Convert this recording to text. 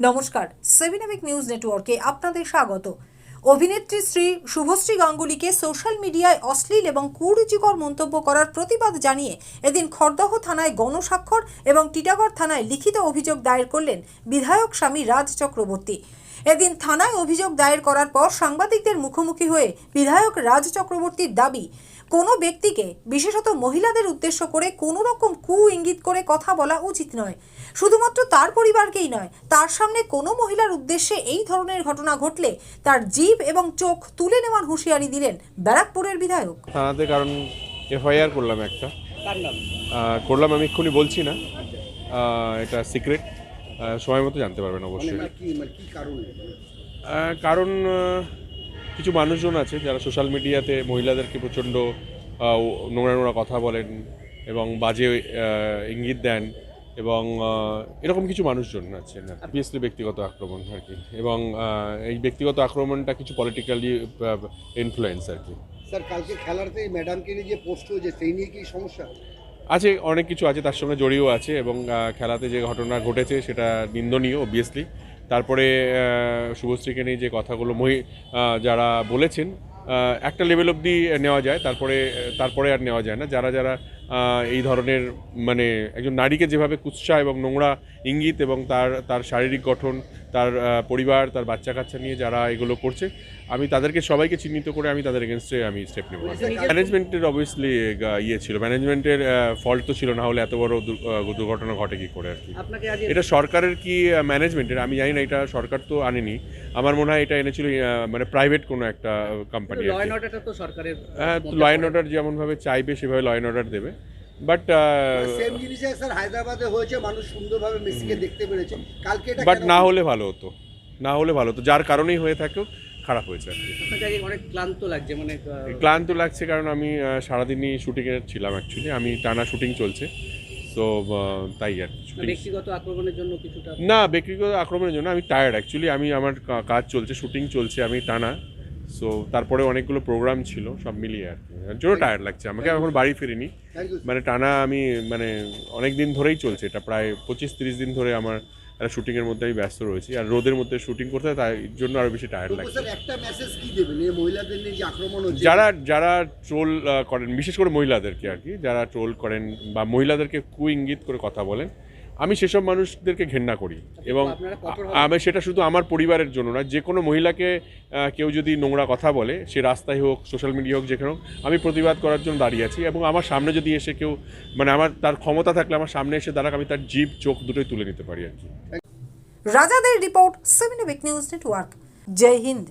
নমস্কার, 7 নিউজ নেটওয়ার্কে আপনাদের স্বাগত। অভিনেত্রী শ্রী শুভশ্রী গাঙ্গুলিকে সোশ্যাল মিডিয়ায় অশ্লীল এবং কুরুচিকর মন্তব্য করার প্রতিবাদ জানিয়ে এদিন খড়দহ থানায় গণস্বাক্ষর এবং টিটাগড় থানায় লিখিত অভিযোগ দায়ের করলেন বিধায়ক স্বামী রাজ চক্রবর্তী। এদিন থানায় অভিযোগ দায়ের করার পর সাংবাদিকদের মুখোমুখি হয়ে বিধায়ক রাজ চক্রবর্তীর দাবি, কোনো ব্যক্তিকে বিশেষত মহিলাদের উদ্দেশ্য করে কোনো রকম ইঙ্গিত করে কথা বলা উচিত নয়। শুধুমাত্র তার পরিবারকেই নয়, তার সামনে কোনো মহিলার উদ্দেশ্যে এই ধরনের ঘটনা ঘটলে তার জিভ এবং চোখ তুলে নেওয়ার হুঁশিয়ারি দিলেন ব্যারাকপুরের বিধায়ক। থানাতে কারণ এফআইআর করলাম একটা, করলাম আমি এক্ষুনি বলছি না, এটা সিক্রেট, সময় মতো জানতে পারবেন অবশ্যই। কারণ কিছু মানুষজন আছে যারা সোশ্যাল মিডিয়াতে মহিলাদেরকে প্রচণ্ড নোংরা নোংরা কথা বলেন এবং বাজে ইঙ্গিত দেন, এবং এরকম কিছু মানুষজন আছেন, অবভিয়াসলি ব্যক্তিগত আক্রমণ আর কি, এবং এই ব্যক্তিগত আক্রমণটা কিছু পলিটিক্যালি ইনফ্লুয়েন্স আর কি। স্যার, কালকে খেলাতে ম্যাডামকে নিয়ে যে পোস্ট হয়েছে সেই নিয়ে কি সমস্যা আছে? অনেক কিছু আছে, তার সঙ্গে জড়িয়েও আছে, এবং খেলাতে যে ঘটনা ঘটেছে সেটা নিন্দনীয় অবভিয়াসলি। তারপরে শুভশ্রীকে নিয়ে যে কথাগুলো যারা বলেছেন একটা লেভেল অবধি নেওয়া যায়, তারপরে আর নেওয়া যায় না। যারা যারা এই ধরনের মানে একজন নারীকে যেভাবে কুৎসা এবং নোংরা ইঙ্গিত এবং তার শারীরিক গঠন, তার পরিবার, তার বাচ্চা কাচ্চা নিয়ে যারা এগুলো করছে, আমি তাদেরকে সবাইকে চিহ্নিত করে আমি তাদের এগেনস্টে আমি স্টেপ নেব। ম্যানেজমেন্টের অবভিয়াসলি ছিল, ম্যানেজমেন্টের ফল্ট তো ছিল, না হলে এত বড় দুর্ঘটনা ঘটে কি করে আর কি। এটা সরকারের কি ম্যানেজমেন্টের আমি জানি না, এটা সরকার তো আনেনি, আমার মনে হয় এটা এনেছিল মানে প্রাইভেট কোনো একটা কোম্পানি। ল অ্যান্ড অর্ডারটা তো সরকারের, হ্যাঁ, ল অ্যান্ড অর্ডার যেমনভাবে চাইবে সেভাবে ল অ্যান্ড অর্ডার দেবে। বাট সেম জিনিসে স্যার হায়দ্রাবাদে হয়েছে, মানুষ সুন্দরভাবে মেসিকে দেখতে পেরেছে কালকে, এটা বাট না হলে ভালো হতো, যার কারণেই হয়ে থাকেও খারাপ হয়েছে আর কি। আপনাকে অনেক ক্লান্ত লাগছে, মানে ক্লান্ত লাগছে কারণ আমি সারাদিনই শুটিংয়ে ছিলাম, অ্যাকচুয়ালি আমি টানা শুটিং চলছে, তো তাই আর ব্যক্তিগত আক্রমণের জন্য কিছুটা না, ব্যক্তিগত আক্রমণের জন্য আমি টায়ার্ড অ্যাকচুয়ালি, আমার কাজ চলছে, শুটিং চলছে, আমি টানা, সো তারপরে অনেকগুলো প্রোগ্রাম ছিল, সব মিলিয়ে আর কি, এর জন্য টায়ার্ড লাগছে আমাকে। এখন বাড়ি ফিরিনি, মানে টানা আমি মানে অনেক দিন ধরেই চলছে, এটা প্রায় 25-30 দিন ধরে আমার একটা শুটিংয়ের মধ্যে আমি ব্যস্ত রয়েছি, আর রোদের মধ্যে শুটিং করতে হয়, তাই জন্য আরও বেশি টায়ার্ড লাগছে। একটা মেসেজ কি দেবেন এই মহিলাদের নিয়ে যে আক্রমণ হচ্ছে, যারা ট্রোল করেন, বিশেষ করে মহিলাদেরকে আর কি, যারা ট্রোল করেন বা মহিলাদেরকে ইঙ্গিত করে কথা বলেন, আমি সেসব মানুষদেরকে ঘেন্না করি, এবং আমি সেটা শুধু আমার পরিবারের জন্য না, যে কোনো মহিলাকে কেউ যদি নোংরা কথা বলে, সে রাস্তায় হোক, সোশ্যাল মিডিয়া হোক, যেখানে হোক, আমি প্রতিবাদ করার জন্য দাঁড়িয়ে আছি, এবং আমার সামনে যদি এসে কেউ মানে তার ক্ষমতা থাকলে আমার সামনে এসে দাঁড়াক, আমি তার জিভ চোখ দুটোই তুলে নিতে পারি আর কি। রাজাদের রিপোর্ট, 7 নিউজ নেটওয়ার্ক। জয় হিন্দ।